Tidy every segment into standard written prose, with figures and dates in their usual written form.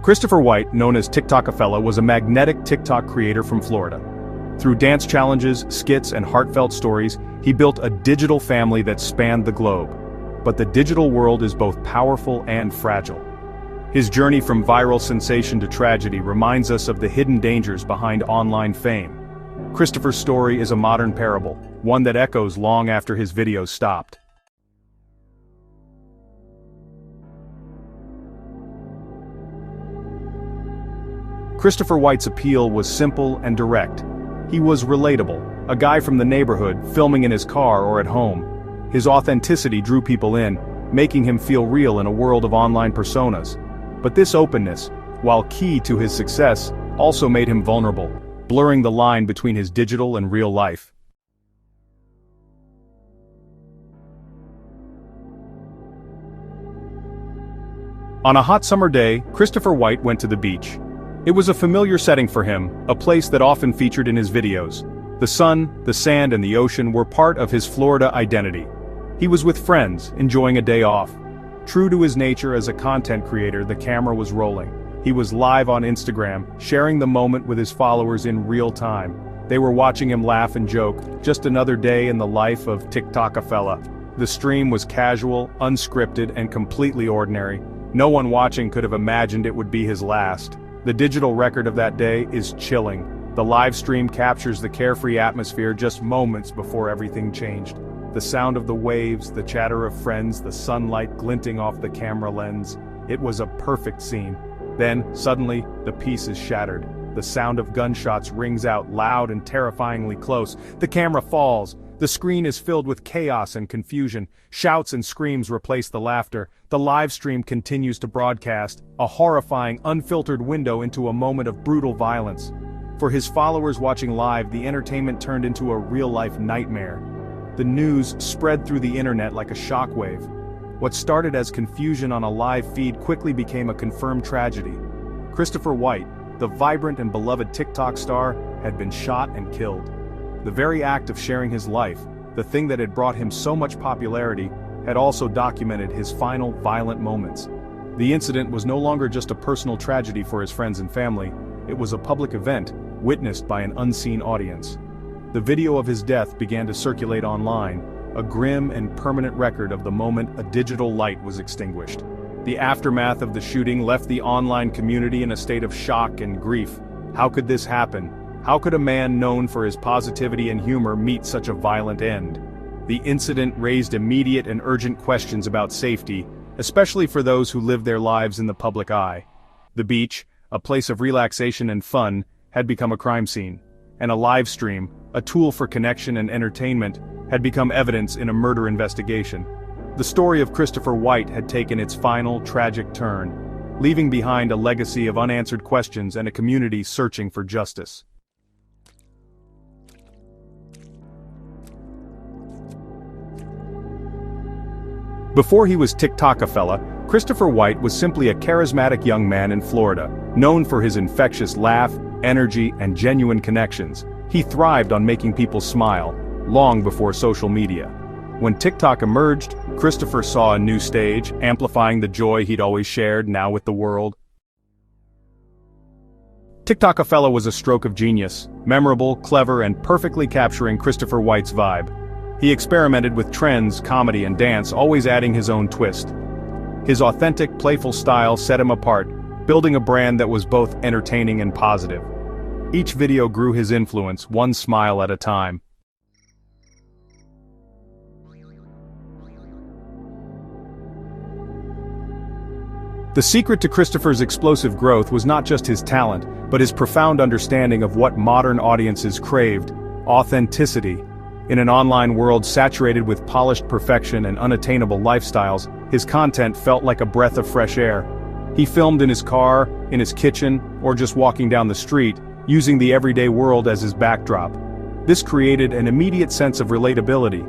Chrystpher Whyte, known as Tokafella, was a magnetic TikTok creator from Florida. Through dance challenges, skits, and heartfelt stories, he built a digital family that spanned the globe. But the digital world is both powerful and fragile. His journey from viral sensation to tragedy reminds us of the hidden dangers behind online fame. Chrystpher's story is a modern parable, one that echoes long after his videos stopped. Chrystpher Whyte's appeal was simple and direct. He was relatable, a guy from the neighborhood filming in his car or at home. His authenticity drew people in, making him feel real in a world of online personas. But this openness, while key to his success, also made him vulnerable, blurring the line between his digital and real life. On a hot summer day, Chrystpher Whyte went to the beach. It was a familiar setting for him, a place that often featured in his videos. The sun, the sand, and the ocean were part of his Florida identity. He was with friends, enjoying a day off. True to his nature as a content creator, the camera was rolling. He was live on Instagram, sharing the moment with his followers in real time. They were watching him laugh and joke, just another day in the life of Tokafella. The stream was casual, unscripted, and completely ordinary. No one watching could have imagined it would be his last. The digital record of that day is chilling. The live stream captures the carefree atmosphere just moments before everything changed. The sound of the waves, the chatter of friends, the sunlight glinting off the camera lens. It was a perfect scene. Then, suddenly, the piece is shattered. The sound of gunshots rings out loud and terrifyingly close. The camera falls. The screen is filled with chaos and confusion. Shouts and screams replace the laughter. The live stream continues to broadcast, a horrifying, unfiltered window into a moment of brutal violence. For his followers watching live, the entertainment turned into a real-life nightmare. The news spread through the internet like a shockwave. What started as confusion on a live feed quickly became a confirmed tragedy. Chrystpher Whyte, the vibrant and beloved TikTok star, had been shot and killed. The very act of sharing his life, the thing that had brought him so much popularity, had also documented his final violent moments. The incident was no longer just a personal tragedy for his friends and family, it was a public event, witnessed by an unseen audience. The video of his death began to circulate online, a grim and permanent record of the moment a digital light was extinguished. The aftermath of the shooting left the online community in a state of shock and grief. How could this happen? How could a man known for his positivity and humor meet such a violent end? The incident raised immediate and urgent questions about safety, especially for those who live their lives in the public eye. The beach, a place of relaxation and fun, had become a crime scene, and a live stream, a tool for connection and entertainment, had become evidence in a murder investigation. The story of Chrystpher Whyte had taken its final, tragic turn, leaving behind a legacy of unanswered questions and a community searching for justice. Before he was Tokafella, Chrystpher Whyte was simply a charismatic young man in Florida, known for his infectious laugh, energy, and genuine connections. He thrived on making people smile, long before social media. When TikTok emerged, Chrystpher saw a new stage, amplifying the joy he'd always shared, now with the world. Tokafella was a stroke of genius, memorable, clever, and perfectly capturing Chrystpher Whyte's vibe. He experimented with trends, comedy, and dance, always adding his own twist. His authentic, playful style set him apart, building a brand that was both entertaining and positive. Each video grew his influence, one smile at a time. The secret to Chrystpher's explosive growth was not just his talent, but his profound understanding of what modern audiences craved: authenticity. In an online world saturated with polished perfection and unattainable lifestyles, his content felt like a breath of fresh air. He filmed in his car, in his kitchen, or just walking down the street, using the everyday world as his backdrop. This created an immediate sense of relatability.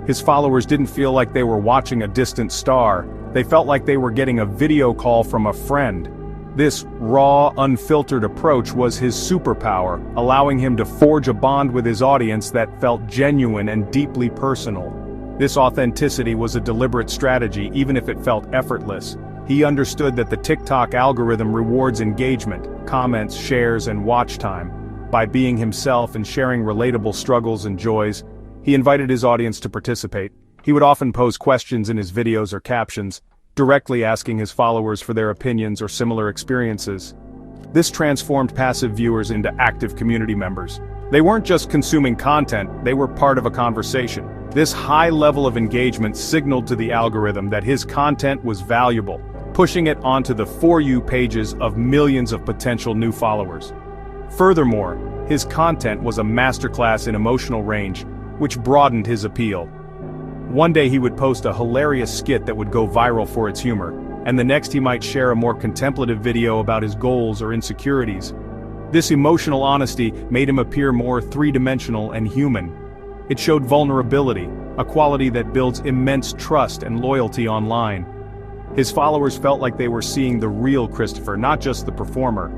His followers didn't feel like they were watching a distant star, they felt like they were getting a video call from a friend. This raw, unfiltered approach was his superpower, allowing him to forge a bond with his audience that felt genuine and deeply personal. This authenticity was a deliberate strategy, even if it felt effortless. He understood that the TikTok algorithm rewards engagement, comments, shares, and watch time. By being himself and sharing relatable struggles and joys, he invited his audience to participate. He would often pose questions in his videos or captions, directly asking his followers for their opinions or similar experiences. This transformed passive viewers into active community members. They weren't just consuming content, they were part of a conversation. This high level of engagement signaled to the algorithm that his content was valuable, pushing it onto the For You pages of millions of potential new followers. Furthermore, his content was a masterclass in emotional range, which broadened his appeal. One day he would post a hilarious skit that would go viral for its humor, and the next he might share a more contemplative video about his goals or insecurities. This emotional honesty made him appear more three-dimensional and human. It showed vulnerability, a quality that builds immense trust and loyalty online. His followers felt like they were seeing the real Chrystpher, not just the performer.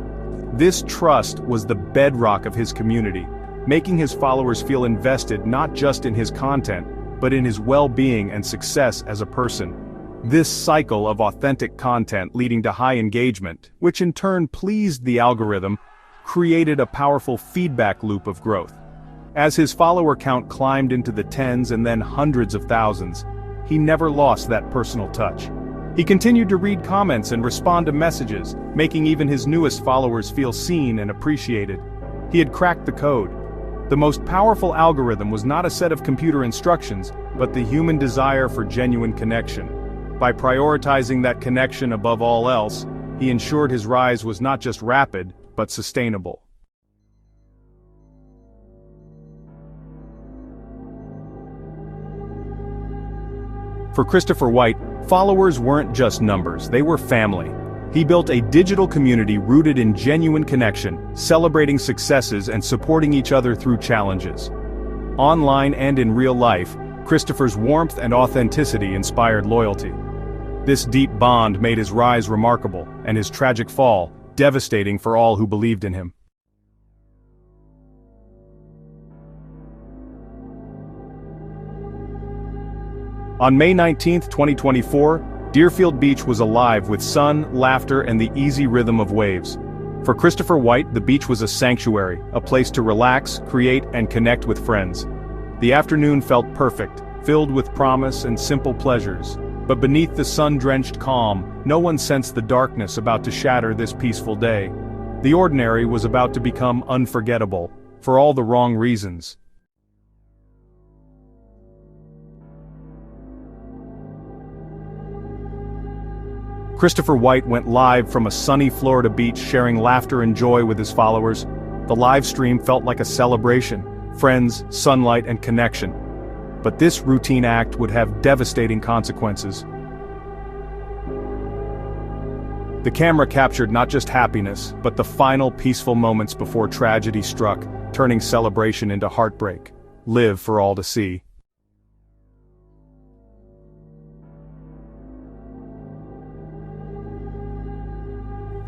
This trust was the bedrock of his community, making his followers feel invested not just in his content, but in his well-being and success as a person. This cycle of authentic content leading to high engagement, which in turn pleased the algorithm, created a powerful feedback loop of growth. As his follower count climbed into the tens and then hundreds of thousands, he never lost that personal touch. He continued to read comments and respond to messages, making even his newest followers feel seen and appreciated. He had cracked the code. The most powerful algorithm was not a set of computer instructions, but the human desire for genuine connection. By prioritizing that connection above all else, he ensured his rise was not just rapid, but sustainable. For Chrystpher Whyte, followers weren't just numbers, they were family. He built a digital community rooted in genuine connection, celebrating successes and supporting each other through challenges. Online and in real life, Chrystpher's warmth and authenticity inspired loyalty. This deep bond made his rise remarkable, and his tragic fall devastating for all who believed in him. On May 19, 2024, Deerfield Beach was alive with sun, laughter, and the easy rhythm of waves. For Chrystpher Whyte, the beach was a sanctuary, a place to relax, create, and connect with friends. The afternoon felt perfect, filled with promise and simple pleasures. But beneath the sun-drenched calm, no one sensed the darkness about to shatter this peaceful day. The ordinary was about to become unforgettable, for all the wrong reasons. Chrystpher Whyte went live from a sunny Florida beach, sharing laughter and joy with his followers. The live stream felt like a celebration, friends, sunlight, and connection. But this routine act would have devastating consequences. The camera captured not just happiness, but the final peaceful moments before tragedy struck, turning celebration into heartbreak. Live for all to see.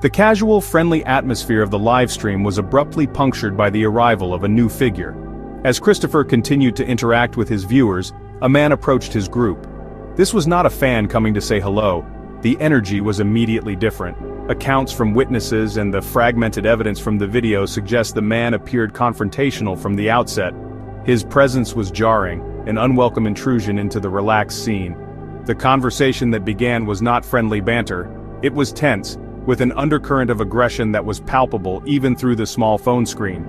The casual, friendly atmosphere of the live stream was abruptly punctured by the arrival of a new figure. As Chrystpher continued to interact with his viewers, a man approached his group. This was not a fan coming to say hello. The energy was immediately different. Accounts from witnesses and the fragmented evidence from the video suggest the man appeared confrontational from the outset. His presence was jarring, an unwelcome intrusion into the relaxed scene. The conversation that began was not friendly banter. It was tense, with an undercurrent of aggression that was palpable even through the small phone screen.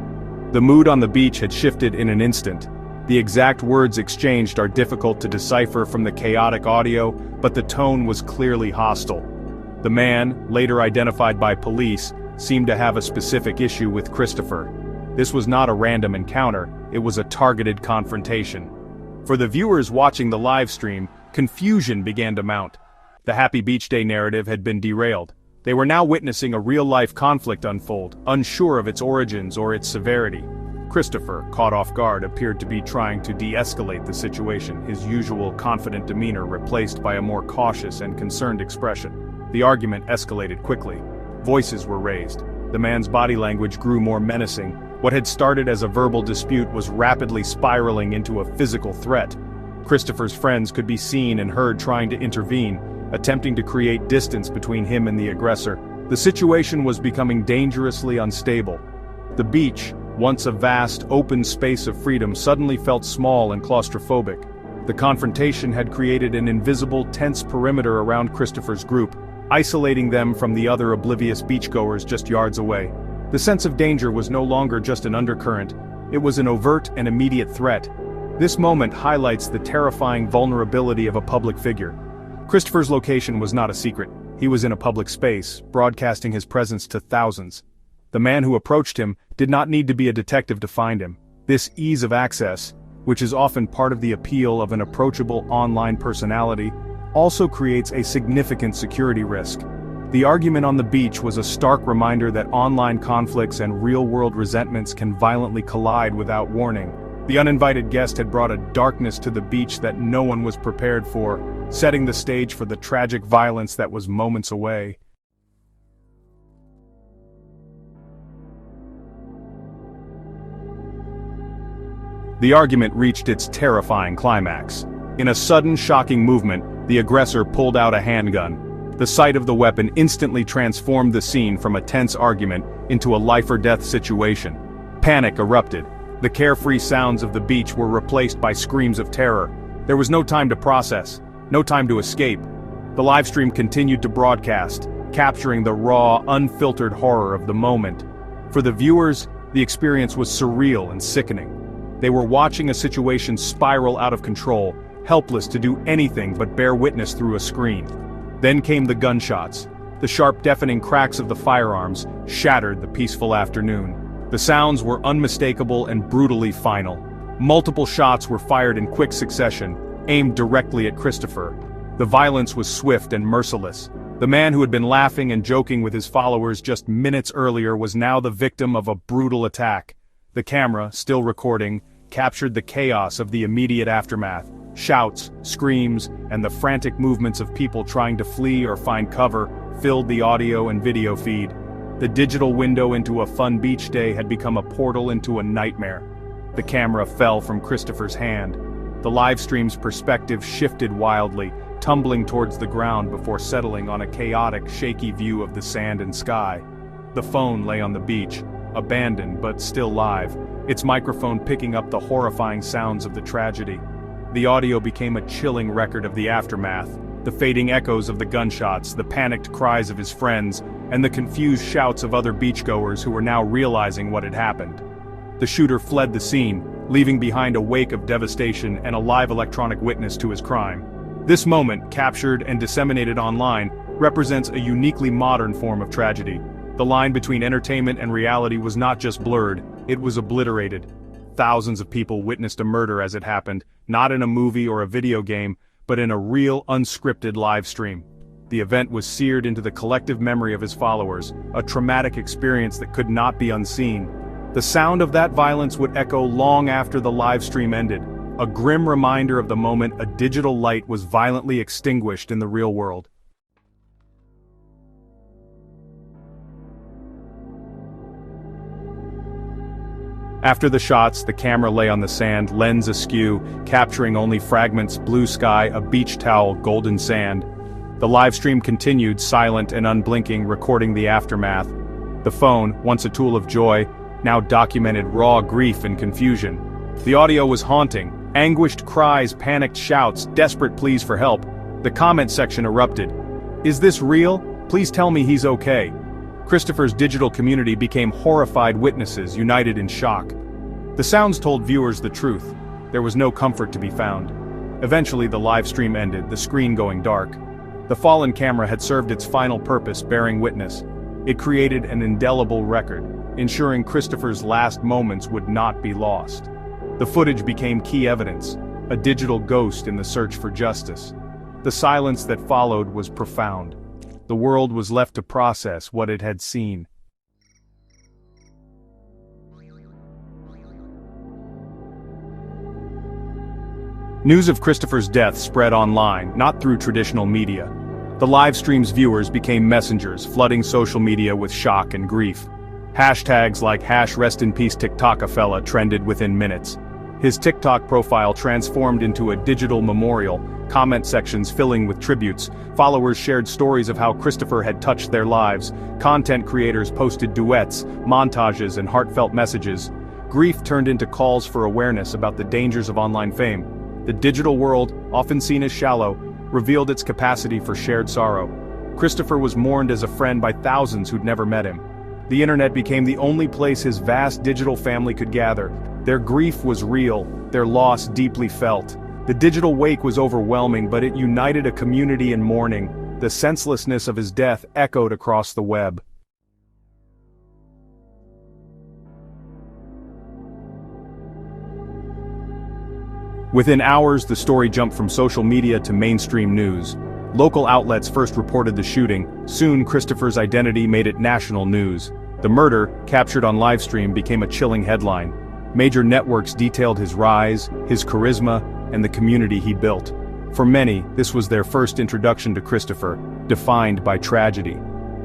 The mood on the beach had shifted in an instant. The exact words exchanged are difficult to decipher from the chaotic audio, but the tone was clearly hostile. The man, later identified by police, seemed to have a specific issue with Chrystpher. This was not a random encounter, it was a targeted confrontation. For the viewers watching the live stream, confusion began to mount. The Happy Beach Day narrative had been derailed. They were now witnessing a real-life conflict unfold, unsure of its origins or its severity. Chrystpher, caught off guard, appeared to be trying to de-escalate the situation, his usual confident demeanor replaced by a more cautious and concerned expression. The argument escalated quickly. Voices were raised. The man's body language grew more menacing. What had started as a verbal dispute was rapidly spiraling into a physical threat. Chrystpher's friends could be seen and heard trying to intervene, attempting to create distance between him and the aggressor. The situation was becoming dangerously unstable. The beach, once a vast, open space of freedom, suddenly felt small and claustrophobic. The confrontation had created an invisible, tense perimeter around Chrystpher's group, isolating them from the other oblivious beachgoers just yards away. The sense of danger was no longer just an undercurrent, it was an overt and immediate threat. This moment highlights the terrifying vulnerability of a public figure. Chrystpher's location was not a secret. He was in a public space, broadcasting his presence to thousands. The man who approached him did not need to be a detective to find him. This ease of access, which is often part of the appeal of an approachable online personality, also creates a significant security risk. The argument on the beach was a stark reminder that online conflicts and real-world resentments can violently collide without warning. The uninvited guest had brought a darkness to the beach that no one was prepared for, setting the stage for the tragic violence that was moments away. The argument reached its terrifying climax. In a sudden, shocking movement, the aggressor pulled out a handgun. The sight of the weapon instantly transformed the scene from a tense argument into a life-or-death situation. Panic erupted. The carefree sounds of the beach were replaced by screams of terror. There was no time to process, no time to escape. The livestream continued to broadcast, capturing the raw, unfiltered horror of the moment. For the viewers, the experience was surreal and sickening. They were watching a situation spiral out of control, helpless to do anything but bear witness through a screen. Then came the gunshots. The sharp, deafening cracks of the firearms shattered the peaceful afternoon. The sounds were unmistakable and brutally final. Multiple shots were fired in quick succession, aimed directly at Chrystpher. The violence was swift and merciless. The man who had been laughing and joking with his followers just minutes earlier was now the victim of a brutal attack. The camera, still recording, captured the chaos of the immediate aftermath. Shouts, screams, and the frantic movements of people trying to flee or find cover filled the audio and video feed. The digital window into a fun beach day had become a portal into a nightmare. The camera fell from Chrystpher's hand. The livestream's perspective shifted wildly, tumbling towards the ground before settling on a chaotic, shaky view of the sand and sky. The phone lay on the beach, abandoned but still live, its microphone picking up the horrifying sounds of the tragedy. The audio became a chilling record of the aftermath, the fading echoes of the gunshots, the panicked cries of his friends, and the confused shouts of other beachgoers who were now realizing what had happened. The shooter fled the scene, leaving behind a wake of devastation and a live electronic witness to his crime. This moment, captured and disseminated online, represents a uniquely modern form of tragedy. The line between entertainment and reality was not just blurred, it was obliterated. Thousands of people witnessed a murder as it happened, not in a movie or a video game, but in a real, unscripted live stream. The event was seared into the collective memory of his followers, a traumatic experience that could not be unseen. The sound of that violence would echo long after the live stream ended, a grim reminder of the moment a digital light was violently extinguished in the real world. After the shots, the camera lay on the sand, lens askew, capturing only fragments: blue sky, a beach towel, golden sand. The live stream continued, silent and unblinking, recording the aftermath. The phone, once a tool of joy, now documented raw grief and confusion. The audio was haunting: anguished cries, panicked shouts, desperate pleas for help. The comment section erupted. "Is this real? Please tell me he's okay." Chrystpher's digital community became horrified witnesses, united in shock. The sounds told viewers the truth. There was no comfort to be found. Eventually the live stream ended, the screen going dark. The fallen camera had served its final purpose, bearing witness. It created an indelible record, ensuring Chrystpher's last moments would not be lost. The footage became key evidence, a digital ghost in the search for justice. The silence that followed was profound. The world was left to process what it had seen. News of Chrystpher's death spread online, not through traditional media. The live stream's viewers became messengers, flooding social media with shock and grief. Hashtags like #RestInPeace Tokafella trended within minutes. His TikTok profile transformed into a digital memorial, comment sections filling with tributes. Followers shared stories of how Chrystpher had touched their lives. Content creators posted duets, montages, and heartfelt messages. Grief turned into calls for awareness about the dangers of online fame. The digital world, often seen as shallow, revealed its capacity for shared sorrow. Chrystpher was mourned as a friend by thousands who'd never met him. The internet became the only place his vast digital family could gather. Their grief was real, their loss deeply felt. The digital wake was overwhelming, but it united a community in mourning. The senselessness of his death echoed across the web. Within hours, the story jumped from social media to mainstream news. Local outlets first reported the shooting. Soon, Chrystpher's identity made it national news. The murder, captured on livestream, became a chilling headline. Major networks detailed his rise, his charisma, and the community he built. For many, this was their first introduction to Chrystpher, defined by tragedy.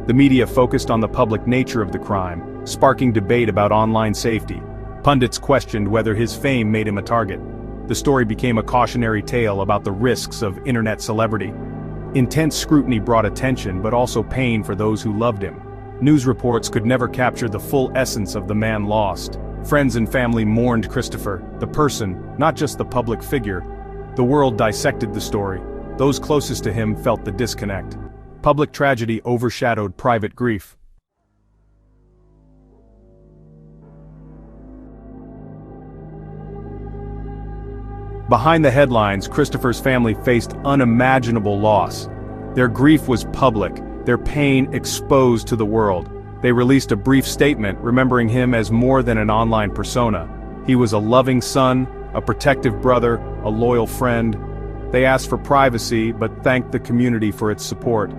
The media focused on the public nature of the crime, sparking debate about online safety. Pundits questioned whether his fame made him a target. The story became a cautionary tale about the risks of internet celebrity. Intense scrutiny brought attention, but also pain for those who loved him. News reports could never capture the full essence of the man lost. Friends and family mourned Chrystpher, the person, not just the public figure. The world dissected the story. Those closest to him felt the disconnect. Public tragedy overshadowed private grief. Behind the headlines, Chrystpher's family faced unimaginable loss. Their grief was public, their pain exposed to the world. They released a brief statement remembering him as more than an online persona. He was a loving son, a protective brother, a loyal friend. They asked for privacy, but thanked the community for its support.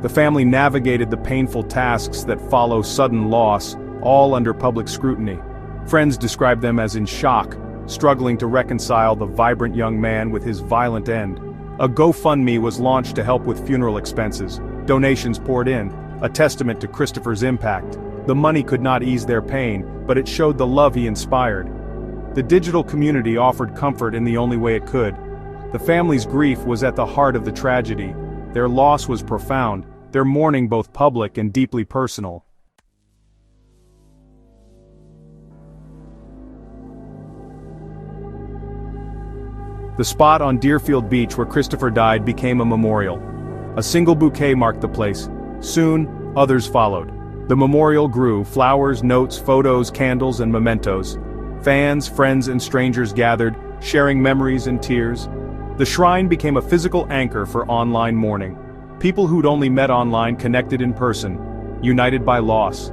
The family navigated the painful tasks that follow sudden loss, all under public scrutiny. Friends described them as in shock, struggling to reconcile the vibrant young man with his violent end. A GoFundMe was launched to help with funeral expenses. Donations poured in, a testament to Chrystpher's impact. The money could not ease their pain, but it showed the love he inspired. The digital community offered comfort in the only way it could. The family's grief was at the heart of the tragedy. Their loss was profound, their mourning both public and deeply personal. The spot on Deerfield Beach where Chrystpher died became a memorial. A single bouquet marked the place. Soon, others followed. The memorial grew, flowers, notes, photos, candles, and mementos. Fans, friends, and strangers gathered, sharing memories and tears. The shrine became a physical anchor for online mourning. People who'd only met online connected in person, united by loss.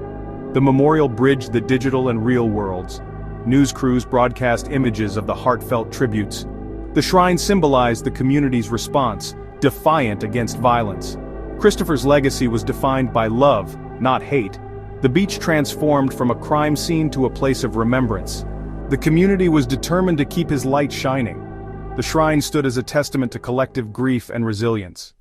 The memorial bridged the digital and real worlds. News crews broadcast images of the heartfelt tributes. The shrine symbolized the community's response, defiant against violence. Chrystpher's legacy was defined by love, not hate. The beach transformed from a crime scene to a place of remembrance. The community was determined to keep his light shining. The shrine stood as a testament to collective grief and resilience.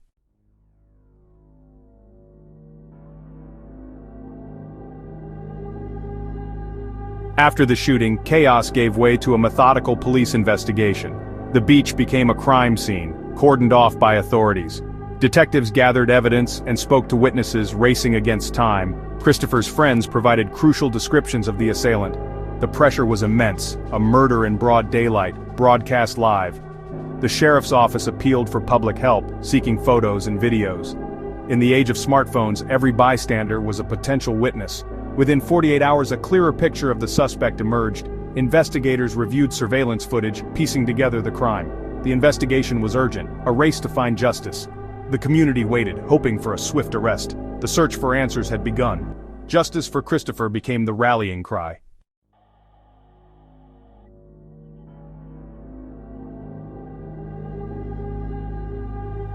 After the shooting, chaos gave way to a methodical police investigation. The beach became a crime scene, cordoned off by authorities. Detectives gathered evidence and spoke to witnesses racing against time. Chrystpher's friends provided crucial descriptions of the assailant. The pressure was immense, a murder in broad daylight, broadcast live. The sheriff's office appealed for public help, seeking photos and videos. In the age of smartphones, every bystander was a potential witness. Within 48 hours, a clearer picture of the suspect emerged. Investigators reviewed surveillance footage, piecing together the crime. The investigation was urgent, a race to find justice. The community waited, hoping for a swift arrest. The search for answers had begun. Justice for Chrystpher became the rallying cry.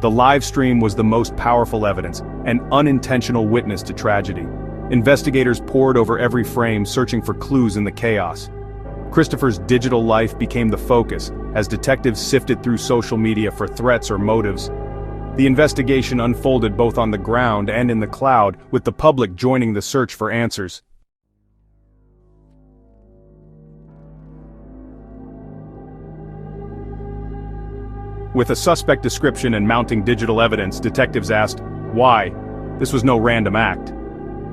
The live stream was the most powerful evidence, an unintentional witness to tragedy. Investigators pored over every frame, searching for clues in the chaos. Chrystpher's digital life became the focus, as detectives sifted through social media for threats or motives. The investigation unfolded both on the ground and in the cloud, with the public joining the search for answers. With a suspect description and mounting digital evidence, detectives asked, why? This was no random act.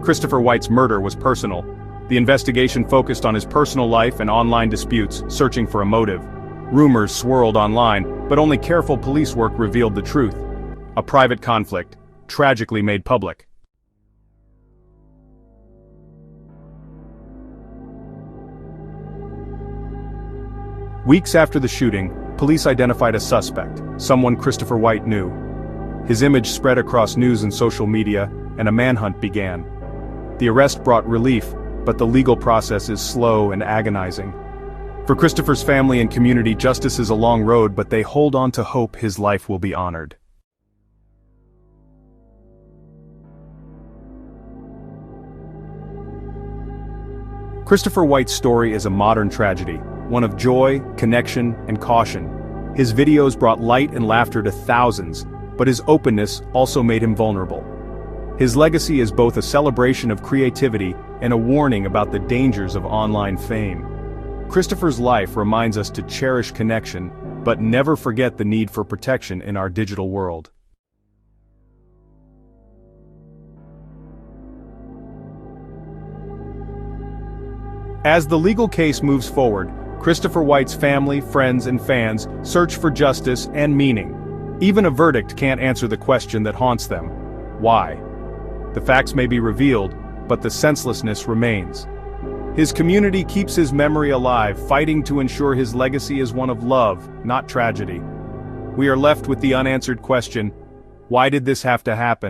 Chrystpher Whyte's murder was personal. The investigation focused on his personal life and online disputes, searching for a motive. Rumors swirled online, but only careful police work revealed the truth. A private conflict, tragically made public. Weeks after the shooting, police identified a suspect, someone Chrystpher Whyte knew. His image spread across news and social media, and a manhunt began. The arrest brought relief, but the legal process is slow and agonizing. For Chrystpher's family and community, justice is a long road, but they hold on to hope his life will be honored. Chrystpher Whyte's story is a modern tragedy, one of joy, connection, and caution. His videos brought light and laughter to thousands, but his openness also made him vulnerable. His legacy is both a celebration of creativity and a warning about the dangers of online fame. Chrystpher's life reminds us to cherish connection, but never forget the need for protection in our digital world. As the legal case moves forward, Chrystpher Whyte's family, friends, and fans search for justice and meaning. Even a verdict can't answer the question that haunts them: why? The facts may be revealed, but the senselessness remains. His community keeps his memory alive, fighting to ensure his legacy is one of love, not tragedy. We are left with the unanswered question: why did this have to happen?